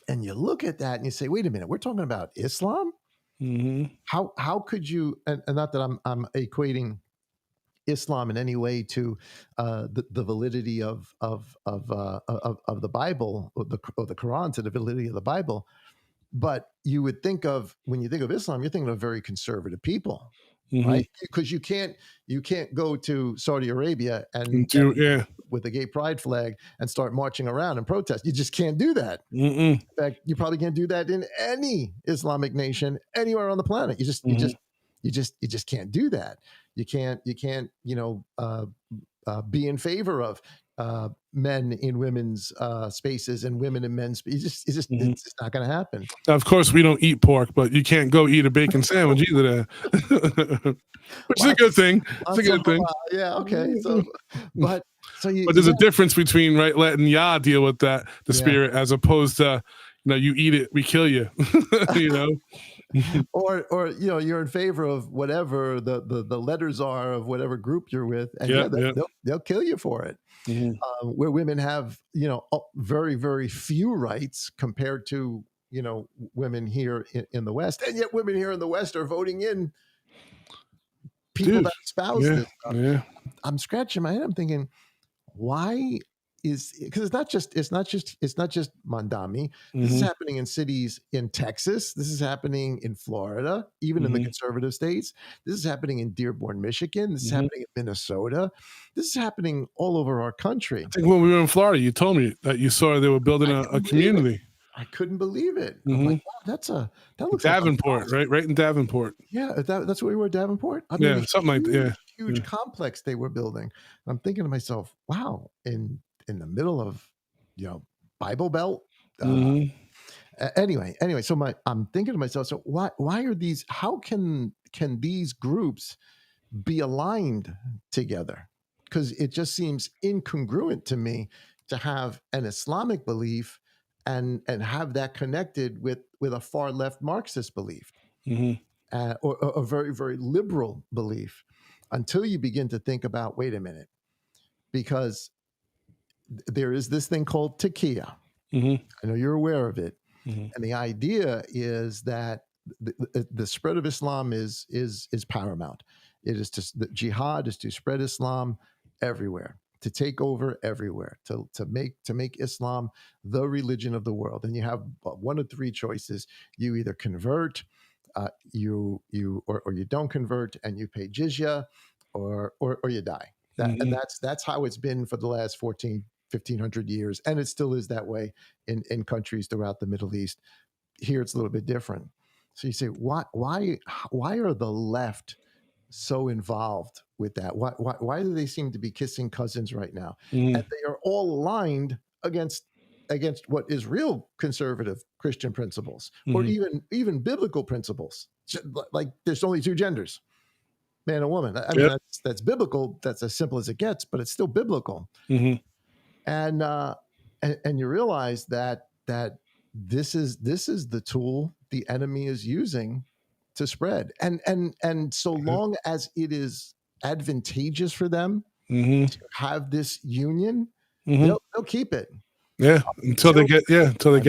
And you look at that and you say, wait a minute, we're talking about Islam? How could you, and not that I'm equating Islam in any way to the validity of the Bible or the Quran, to the validity of the Bible. But you would think of, when you think of Islam, you're thinking of very conservative people, right? Because you can't go to Saudi Arabia and with a gay pride flag and start marching around and protest. You just can't do that. In fact, you probably can't do that in any Islamic nation anywhere on the planet. You just can't do that. You can't be in favor of men in women's spaces and women in men's spaces. It's just not going to happen. Now, of course, we don't eat pork, but you can't go eat a bacon sandwich either. Which is a good thing. It's a good thing. Yeah. Okay. But there's a difference between letting Yah deal with the spirit, as opposed to you eat it, we kill you. or you're in favor of whatever the letters are of whatever group you're with, and they'll kill you for it. Where women have very, very few rights compared to women here in the West, and yet women here in the West are voting in people that espouse this stuff. Yeah. I'm scratching my head. I'm thinking, why? Because it's not just Mandami. This is happening in cities in Texas. This is happening in Florida, even in the conservative states. This is happening in Dearborn, Michigan. This is happening in Minnesota. This is happening all over our country. I think when we were in Florida, you told me that you saw they were building a community. I couldn't believe it. I'm like, wow, that looks Davenport, like right in Davenport. Yeah, that's where we were, Davenport. I mean, something like that. Yeah, huge complex they were building. I'm thinking to myself, wow, in the middle of Bible Belt. Anyway, so I'm thinking to myself, so why are these? How can these groups be aligned together? Because it just seems incongruent to me to have an Islamic belief and have that connected with a far left Marxist belief, or a very, very liberal belief, until you begin to think about, wait a minute, because there is this thing called taqiyya. I know you're aware of it. And the idea is that the spread of Islam is paramount. It is the jihad is to spread Islam everywhere, to take over everywhere, to make Islam the religion of the world. And you have one of three choices: you either convert, or you don't convert, and you pay jizya, or you die. And that's how it's been for the last 1,500 years, and it still is that way in countries throughout the Middle East. Here it's a little bit different. So you say, why are the left so involved with that? Why do they seem to be kissing cousins right now? And they are all aligned against what is real conservative Christian principles, or even biblical principles. Like there's only two genders, man and woman. I mean, that's biblical. That's as simple as it gets, but it's still biblical. And you realize that this is the tool the enemy is using to spread, and so long as it is advantageous for them to have this union, they'll keep it. Until they get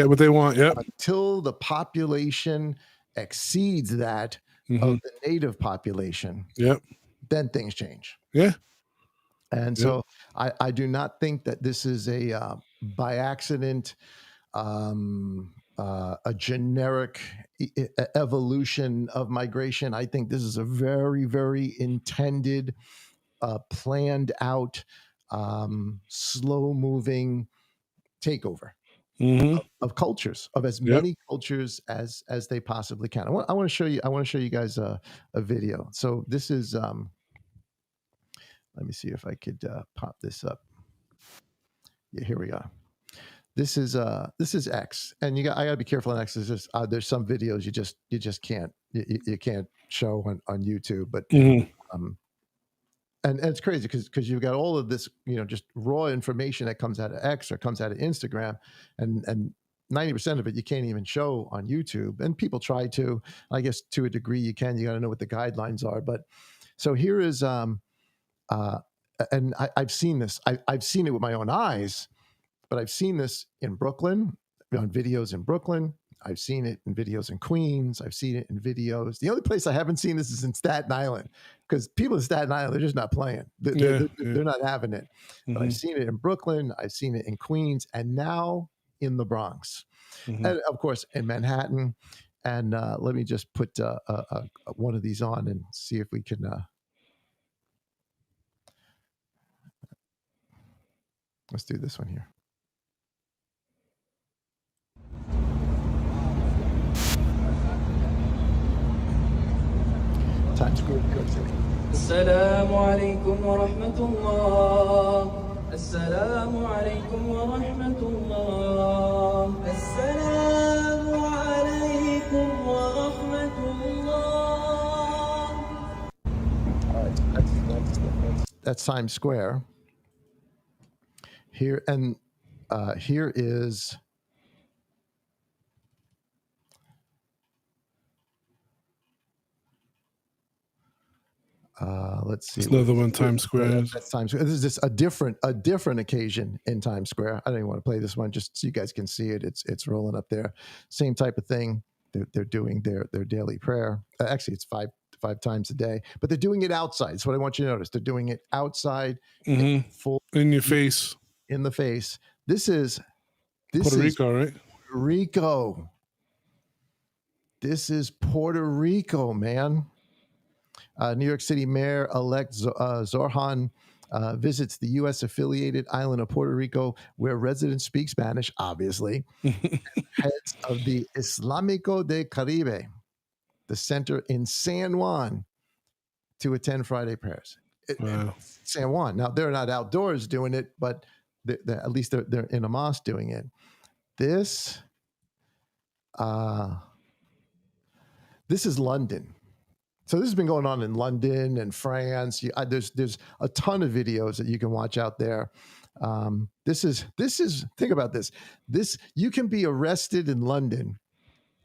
what they want. Until the population exceeds that of the native population. Then things change. And so I do not think that this is a by accident, a generic evolution of migration. I think this is a very, very intended, planned out, slow moving takeover of cultures, of as many cultures as they possibly can. I want to show you. I want to show you guys a video. So this is. Let me see if I could pop this up. Yeah, here we go. This is X, and I gotta be careful on X. There's some videos you just can't show on YouTube, but and it's crazy because you've got all of this, just raw information that comes out of X or comes out of Instagram, and 90% of it you can't even show on YouTube, and people try to. I guess to a degree you can. You got to know what the guidelines are, but so here is and I've seen this. I've seen it with my own eyes. But I've seen this in Brooklyn, on videos in Brooklyn. I've seen it in videos in Queens. I've seen it in videos. The only place I haven't seen this is in Staten Island, because people in Staten Island, they're just not playing. They're not having it. But I've seen it in Brooklyn. I've seen it in Queens, and now in the Bronx, and of course in Manhattan. And let me just put one of these on and see if we can. Let's do this one here. Times Square, New York City. Assalamu alaikum wa rahmatullah. Assalamu alaikum wa rahmatullah. Assalamu alaikum wa rahmatullah. All right, that's Times Square. Here and here is. Let's see. It's another one, Times Square. That's Times Square. This is just a different occasion in Times Square. I don't even want to play this one, just so you guys can see it. It's rolling up there. Same type of thing. They're doing their daily prayer. Actually, it's five times a day, but they're doing it outside. That's what I want you to notice. They're doing it outside, in your face, in the face. This is Puerto Rico, right? Puerto Rico. This is Puerto Rico, man. New York City Mayor-elect Zorhan visits the U.S.-affiliated island of Puerto Rico, where residents speak Spanish, obviously. Heads of the Islamico de Caribe, the center in San Juan, to attend Friday prayers. Wow. San Juan. Now, they're not outdoors doing it, but at least they're in a mosque doing it. This is London. So this has been going on in London and France. There's a ton of videos that you can watch out there. This is think about this. You can be arrested in London.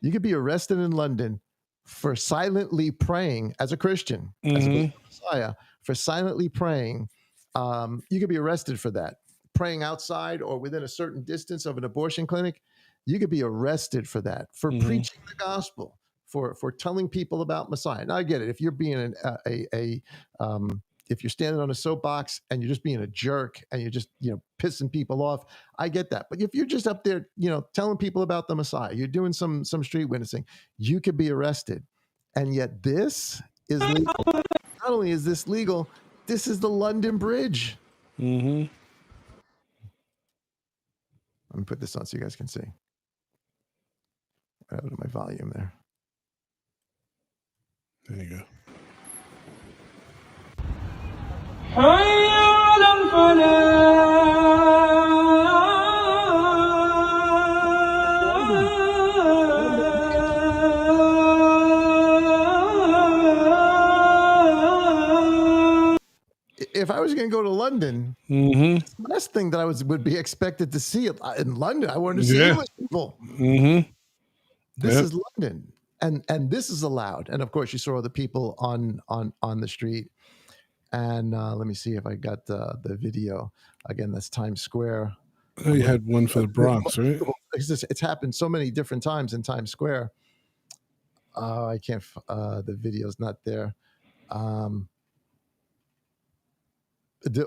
You could be arrested in London for silently praying as a Christian, as a Messiah, for silently praying. You could be arrested for that. Praying outside or within a certain distance of an abortion clinic, you could be arrested for that, for preaching the gospel, for telling people about Messiah. Now I get it. If you're being if you're standing on a soapbox and you're just being a jerk and you're just pissing people off, I get that. But if you're just up there telling people about the Messiah, you're doing some street witnessing, you could be arrested. And yet this is legal. Not only is this legal, this is the London Bridge. Mm-hmm. Let me put this on so you guys can see. Out of my volume there. There you go. If I was going to go to London, mm-hmm. the best thing that I would be expected to see in London, I wanted to see English people. Mm-hmm. This is London, and this is allowed. And of course, you saw the people on the street. And let me see if I got the video again. That's Times Square. Oh, you had one for the Bronx, right? It's happened so many different times in Times Square. I can't. The video's not there.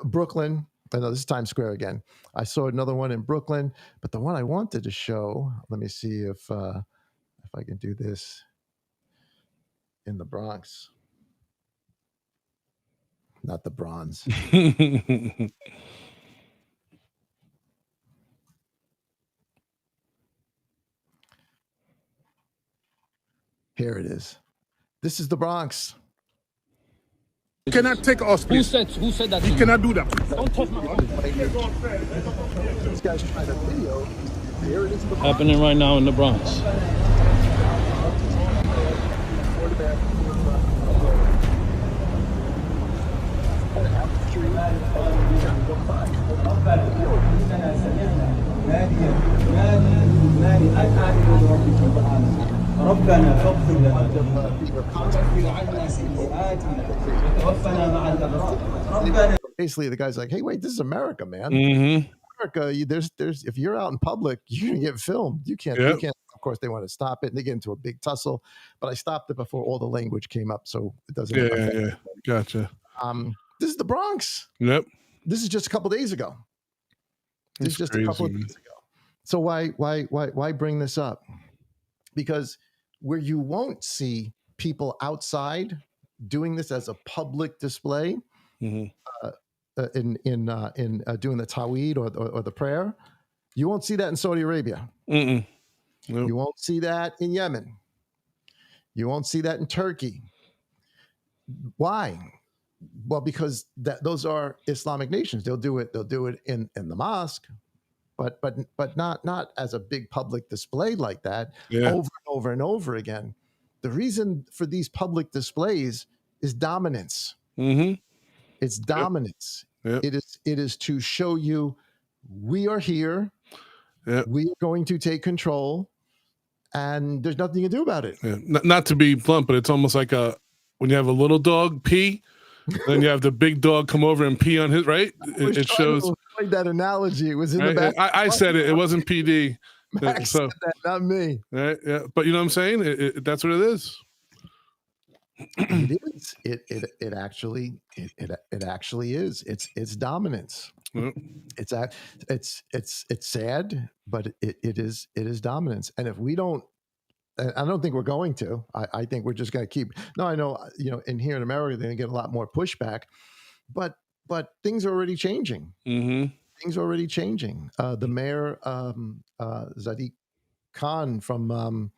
Brooklyn. I know this is Times Square again. I saw another one in Brooklyn, but the one I wanted to show. Let me see if I can do this in the Bronx. Not the Bronze. Here it is. This is the Bronx. You cannot take us, please. Who said that? You cannot do that. Don't touch my This guy's trying to video. Here it is. Happening right now in the Bronx. ربنا فاغفر لنا وكفر عنا سيئاتنا وتوفنا مع الابرار ربنا. Basically, the guy's like, "Hey, wait, this is America, man. Mm-hmm. America, there's if you're out in public, you're gonna get filmed. You can't. You can't. Of course, they want to stop it, and they get into a big tussle. But I stopped it before all the language came up, so it doesn't. Yeah. Gotcha. This is the Bronx. Yep. This is just a couple days ago. This is just a couple of days ago. So why bring this up? Because where you won't see people outside doing this as a public display, in doing the Tawhid or the prayer, you won't see that in Saudi Arabia. Nope. You won't see that in Yemen. You won't see that in Turkey. Why? Well, because those are Islamic nations. They'll do it in the mosque, but not as a big public display like that over and over again. The reason for these public displays is dominance. Mm-hmm. It's dominance. Yep. It is to show you we are here. Yep. We are going to take control, and there's nothing you can do about it. Yeah. Not to be blunt, but it's almost like when you have a little dog pee, then you have the big dog come over and pee on his, right? It shows. That analogy. It was in the back. I said it. It wasn't PD. Max said that, not me. Right? Yeah. But you know what I'm saying? That's what it is. It is. It actually is. It's dominance. Yep. It's sad, but it is dominance. And if we don't, I don't think we're going to. I think we're just going to keep. No, I know. In here in America, they're going to get a lot more pushback, but things are already changing. Mm-hmm. Things are already changing. The mayor, Zadik Khan from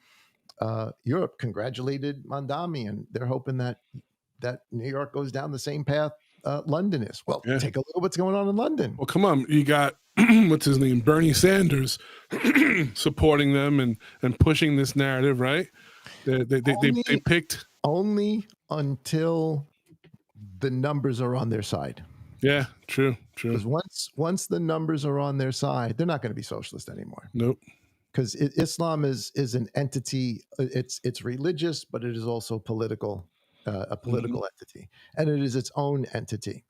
Europe, congratulated Mandami, and they're hoping that New York goes down the same path London is. Well, take a look at what's going on in London. Well, come on. You got, what's his name? Bernie Sanders supporting them and pushing this narrative, right? They picked. Only until the numbers are on their side. Yeah, true. Because once the numbers are on their side, they're not going to be socialist anymore. Nope. Because Islam is an entity. It's religious, but it is also political, a political entity, and it is its own entity.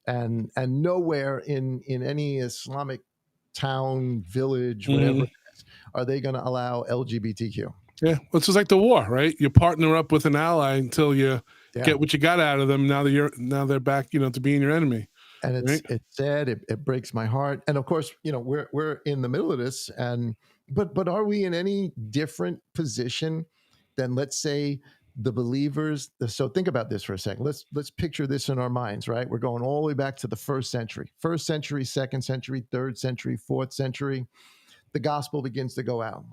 And nowhere in any Islamic town, village, whatever it is, are they going to allow LGBTQ. Yeah, well, it's just like the war, right? You partner up with an ally until you get what you got out of them. Now they're back, to being your enemy. And right? it's sad. It breaks my heart. And of course, we're in the middle of this. But are we in any different position than, let's say, the believers? So think about this for a second. Let's picture this in our minds, right? We're going all the way back to the first century, second century, third century, fourth century. The gospel begins to go out.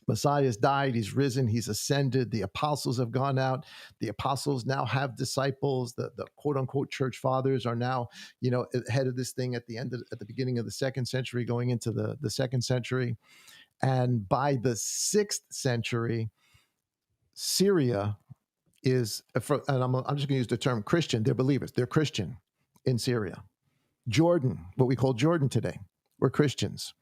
Messiah has died, he's risen, he's ascended. The apostles have gone out. The apostles now have disciples. The quote unquote church fathers are now, ahead of this thing at the beginning of the second century, going into the second century. And by the 6th century, Syria is, and I'm just going to use the term Christian. They're believers. They're Christian in Syria. Jordan, what we call Jordan today, we're Christians.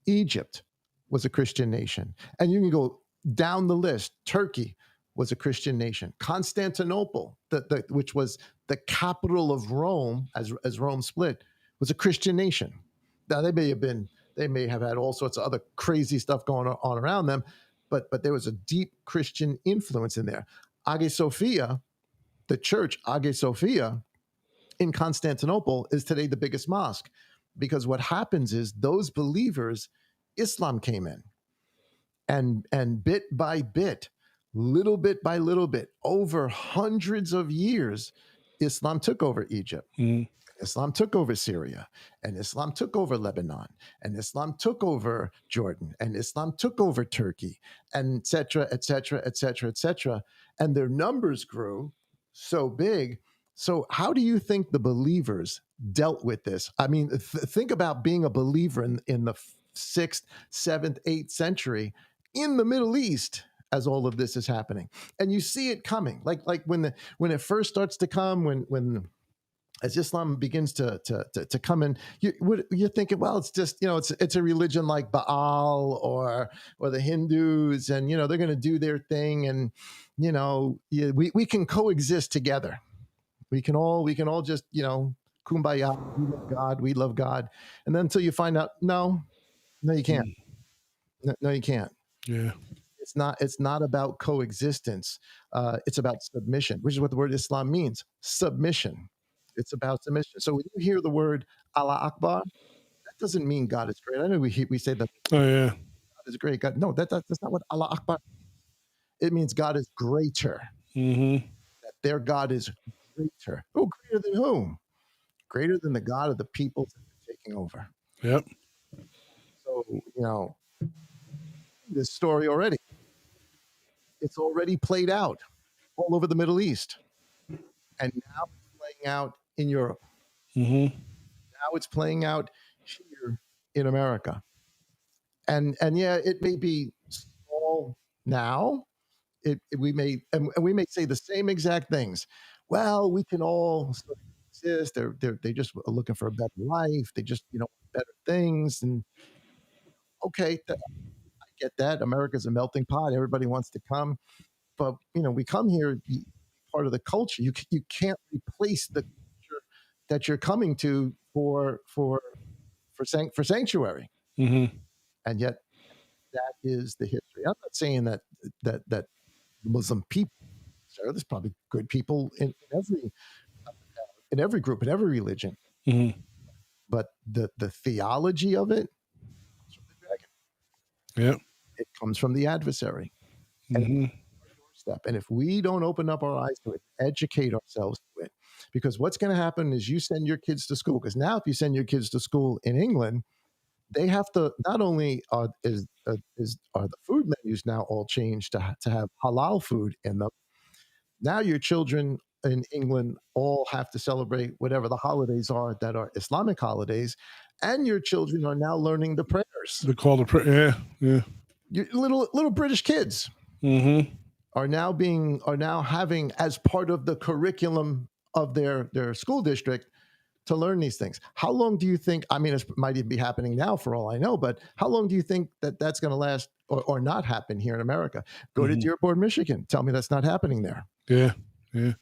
Egypt was a Christian nation. And you can go down the list. Turkey was a Christian nation. Constantinople, which was the capital of Rome, as Rome split, was a Christian nation. Now, they may have had all sorts of other crazy stuff going on around them, but there was a deep Christian influence in there. Hagia Sophia, the church Hagia Sophia in Constantinople, is today the biggest mosque, because what happens is those believers, Islam came in, and bit by bit, little bit by little bit, over hundreds of years, Islam took over Egypt. Mm. Islam took over Syria, and Islam took over Lebanon, and Islam took over Jordan, and Islam took over Turkey, and et cetera, et cetera, et cetera, et cetera. And their numbers grew so big. So how do you think the believers dealt with this? I mean, think about being a believer in the 6th, 7th, 8th century in the Middle East as all of this is happening. And you see it coming. Like when it first starts to come, when as Islam begins to come in, you're thinking, well, it's just, it's a religion like Baal or the Hindus, and they're going to do their thing, and we can coexist together. We can all just kumbaya. We love God. We love God. And then until you find out, no, you can't. No, you can't. Yeah. It's not about coexistence. It's about submission, which is what the word Islam means. Submission. It's about submission. So when you hear the word Allah Akbar, that doesn't mean God is great. I know we say that. Oh yeah. God is great. God, no, that's not what Allah Akbar. It means God is greater. Mm-hmm. That their God is greater. Oh, greater than whom? Greater than the God of the peoples that are taking over. Yep. So, this story already, it's already played out all over the Middle East. And now it's playing out in Europe. Mm-hmm. Now it's playing out here in America. And yeah, it may be small now. We may say the same exact things. Well, we can all sort of exist. They just are looking for a better life. They just better things. And okay, I get that. America's a melting pot. Everybody wants to come, but we come here, part of the culture. You can't replace the culture that you're coming to for sanctuary. Mm-hmm. And yet, that is the history. I'm not saying that Muslim people. So there's probably good people in every group, in every religion. Mm-hmm. But the theology of it comes from the dragon. Yeah. It comes from the adversary. Mm-hmm. And if we don't open up our eyes to it, educate ourselves to it, because what's going to happen is you send your kids to school. Because now, if you send your kids to school in England, they have to, not only are the food menus now all changed to have halal food in them. Now your children in England all have to celebrate whatever the holidays are that are Islamic holidays, and your children are now learning the prayers. They call the prayer. Yeah. Your little British kids. Mm-hmm. are now having as part of the curriculum of their school district to learn these things. How long do you think, I mean, it might even be happening now for all I know, but how long do you think that's going to last or not happen here in America? Go to Dearborn, Michigan. Tell me that's not happening there. Yeah. Yeah.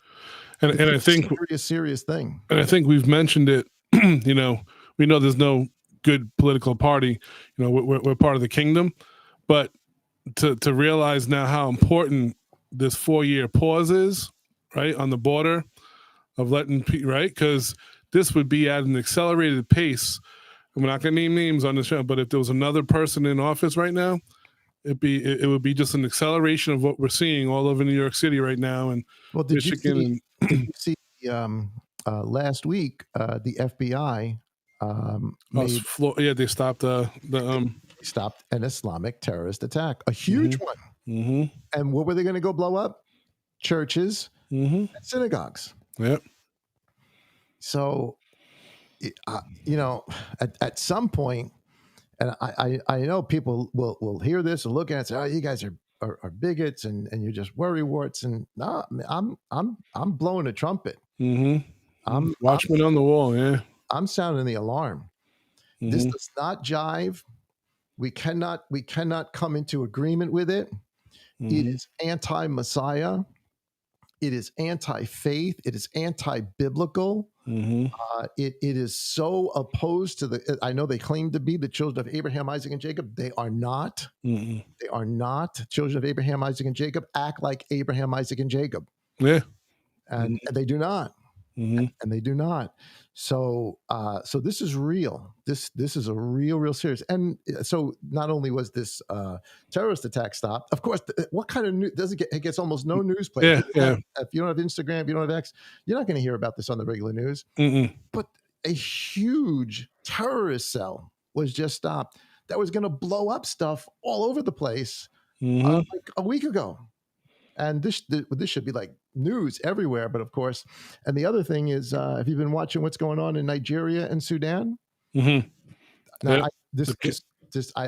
And I think serious thing. And I think we've mentioned it, we know there's no good political party, we're part of the kingdom, but to realize now how important this 4-year pause is, right, on the border of letting right, because this would be at an accelerated pace. And we're not going to name names on the show, but if there was another person in office right now, it would be just an acceleration of what we're seeing all over New York City right now, and Michigan. Did you see last week the FBI they stopped stopped an Islamic terrorist attack, a huge one. Mm-hmm. And what were they going to go blow up? Churches, and synagogues. Yep. So, at some point, and I know people will hear this and look at it and say, "Oh, you guys are bigots and you're just worrywarts." And no, I'm blowing a trumpet. Mm-hmm. Watchman on the wall. Yeah. I'm sounding the alarm. Mm-hmm. This does not jive. We cannot come into agreement with it. Mm-hmm. It is anti-Messiah. It is anti-faith. It is anti-biblical. Mm-hmm. It is so opposed to I know they claim to be the children of Abraham, Isaac, and Jacob. They are not. Mm-hmm. They are not children of Abraham, Isaac, and Jacob. Act like Abraham, Isaac, and Jacob. Yeah. And they do not. Mm-hmm. And they do not. So this is real. This is a real serious. And so not only was this terrorist attack stopped, of course, what kind of news it gets almost no news play. Yeah. If you don't have Instagram, if you don't have X, you're not going to hear about this on the regular news. Mm-mm. But a huge terrorist cell was just stopped that was going to blow up stuff all over the place like a week ago. And this should be like news everywhere. But of course, and the other thing is, have you been watching what's going on in Nigeria and Sudan? Mm-hmm. Now,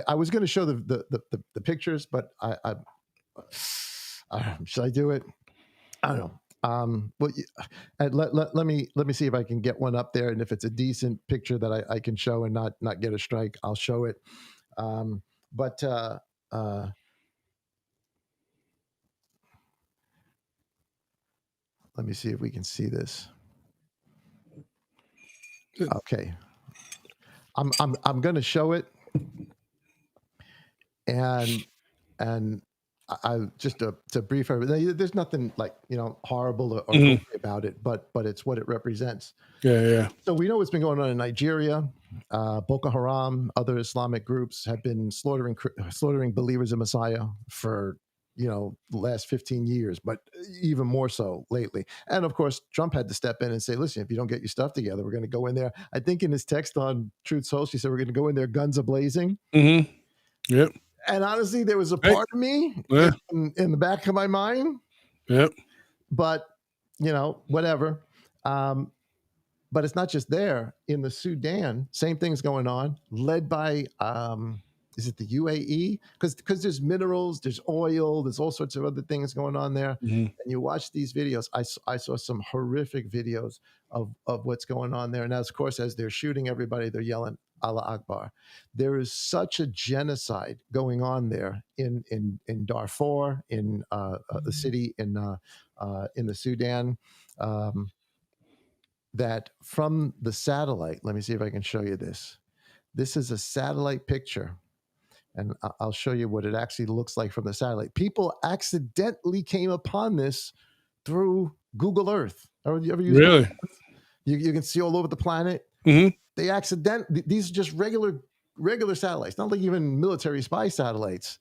I was going to show the pictures, but I should I do it? I don't know. Let me see if I can get one up there, and if it's a decent picture that I can show and not get a strike, I'll show it. Let me see if we can see this. Okay. I'm going to show it. And I just to brief everybody, there's nothing like, horrible or about it, but it's what it represents. Yeah. So we know what's been going on in Nigeria. Boko Haram, other Islamic groups have been slaughtering believers in Messiah for the last 15 years, but even more so lately. And of course, Trump had to step in and say, listen, if you don't get your stuff together, we're going to go in there. I think in his text on Truth Social, he said, we're going to go in there guns a-blazing. Mm-hmm. Yep. And honestly, there was a part of me in the back of my mind. Yep. But, whatever. But it's not just there. In the Sudan, same thing's going on, led by is it the UAE? Because there's minerals, there's oil, there's all sorts of other things going on there. Mm-hmm. And you watch these videos. I saw some horrific videos of what's going on there. And of course, as they're shooting everybody, they're yelling, Allah Akbar. There is such a genocide going on there in Darfur, in the city in the Sudan, that from the satellite, let me see if I can show you this. This is a satellite picture. And I'll show you what it actually looks like from the satellite. People accidentally came upon this through Google Earth. You ever use really? Google Earth? You can see all over the planet. Mm-hmm. These are just regular satellites, not like even military spy satellites.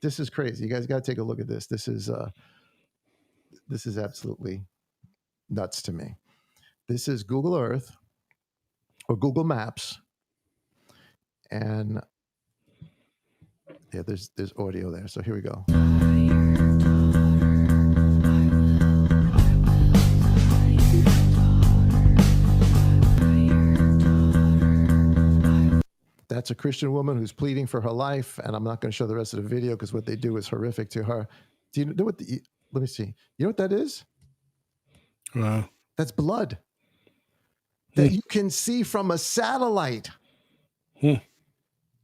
This is crazy. You guys got to take a look at this. This is absolutely nuts to me. This is Google Earth or Google Maps, and yeah, there's audio there. So here we go. That's a Christian woman who's pleading for her life, and I'm not going to show the rest of the video because what they do is horrific to her. Do you know what let me see. You know what that is? Wow. That's blood that you can see from a satellite. Do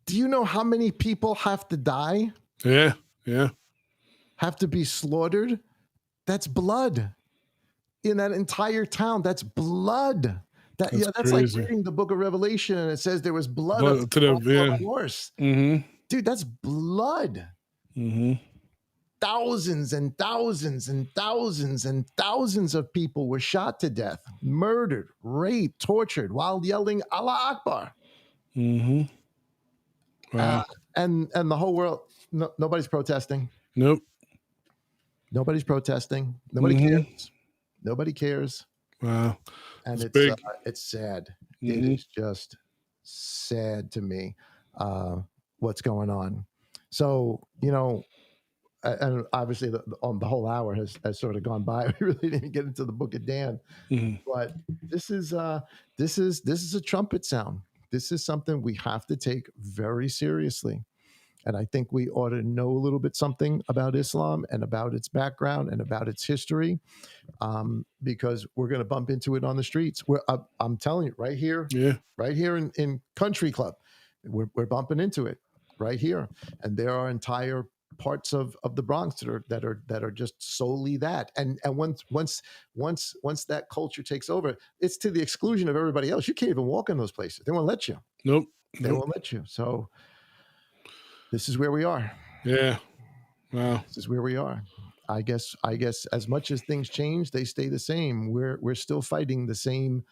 you know how many people have to die? Yeah. Have to be slaughtered? That's blood in that entire town. That's blood. That's like reading the book of Revelation and it says there was blood on the horse. Mm-hmm. Dude, that's blood. Mm-hmm. Thousands and thousands and thousands and thousands of people were shot to death, murdered, raped, tortured while yelling Allah Akbar. Mm-hmm. Wow. And the whole world, nobody's protesting. Nope. Nobody's protesting. Nobody cares. Nobody cares. Wow. And it's sad. Mm-hmm. It is just sad to me what's going on. So, and obviously the whole hour has sort of gone by. We really didn't get into the book of Dan, but this is a trumpet sound. This is something we have to take very seriously. And I think we ought to know a little bit something about Islam and about its background and about its history, because we're going to bump into it on the streets. I'm telling you, right here in Country Club, we're bumping into it right here. And there are entire parts of the Bronx that are just solely that. And once that culture takes over, it's to the exclusion of everybody else. You can't even walk in those places. They won't let you. Nope. They won't let you. So this is where we are. Yeah. Wow. This is where we are. I guess as much as things change, they stay the same. We're still fighting the same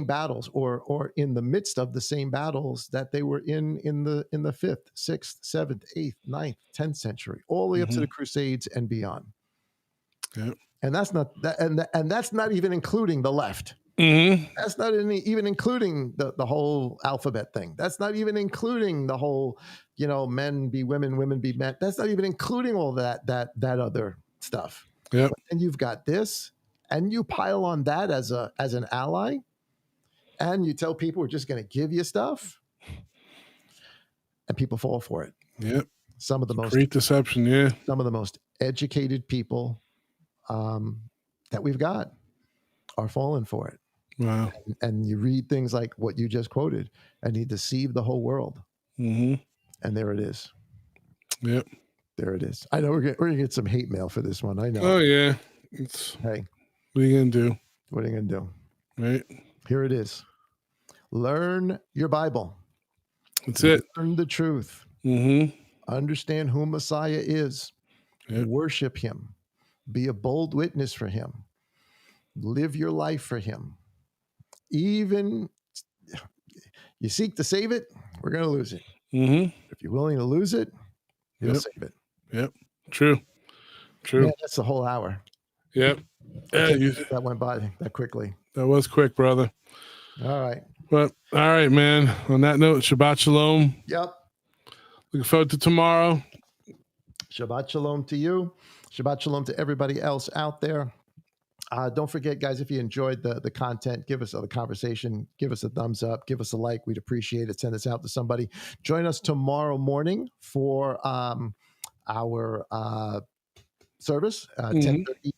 battles, or in the midst of the same battles that they were in the 5th, 6th, 7th, 8th, 9th, 10th century, all the way up to the Crusades and beyond. Yep. And that's not that, and that's not even including the left. That's not even including the whole alphabet thing. That's not even including the whole, men be women, women be men. That's not even including all that other stuff. Yep. And you've got this, and you pile on that as an ally, and you tell people we're just going to give you stuff, and people fall for it. Yep. Some of the most great deception. Yeah. Some of the most educated people that we've got are falling for it. Wow. And you read things like what you just quoted, and he deceived the whole world. And there it is. Yep. There it is. I know we're gonna get some hate mail for this one. I know. Oh yeah. Hey, what are you gonna do? What are you gonna do? Right. Here it is. Learn your Bible. That's it. Learn the truth. Understand who Messiah is. Yep. Worship him. Be a bold witness for him. Live your life for him. Even you seek to save it, we're going to lose it. If you're willing to lose it, you'll save it. Yep. True. Man, that's the whole hour. Yep. That went by that quickly. That was quick, brother. All right. But all right, man. On that note, Shabbat Shalom. Yep. Looking forward to tomorrow. Shabbat Shalom to you. Shabbat Shalom to everybody else out there. Don't forget, guys, if you enjoyed the content, give us the conversation, give us a thumbs up, give us a like. We'd appreciate it. Send this out to somebody. Join us tomorrow morning for our service, 10:30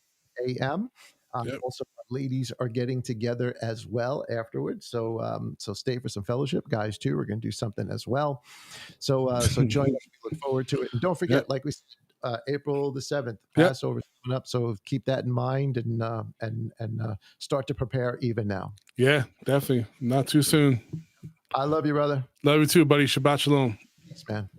a.m. Also, ladies are getting together as well afterwards. So stay for some fellowship. Guys, too, we're going to do something as well. So join us. We look forward to it. And don't forget, like we said, April the 7th, Passover coming up. So keep that in mind and start to prepare even now. Yeah, definitely. Not too soon. I love you, brother. Love you too, buddy. Shabbat Shalom. Thanks, man.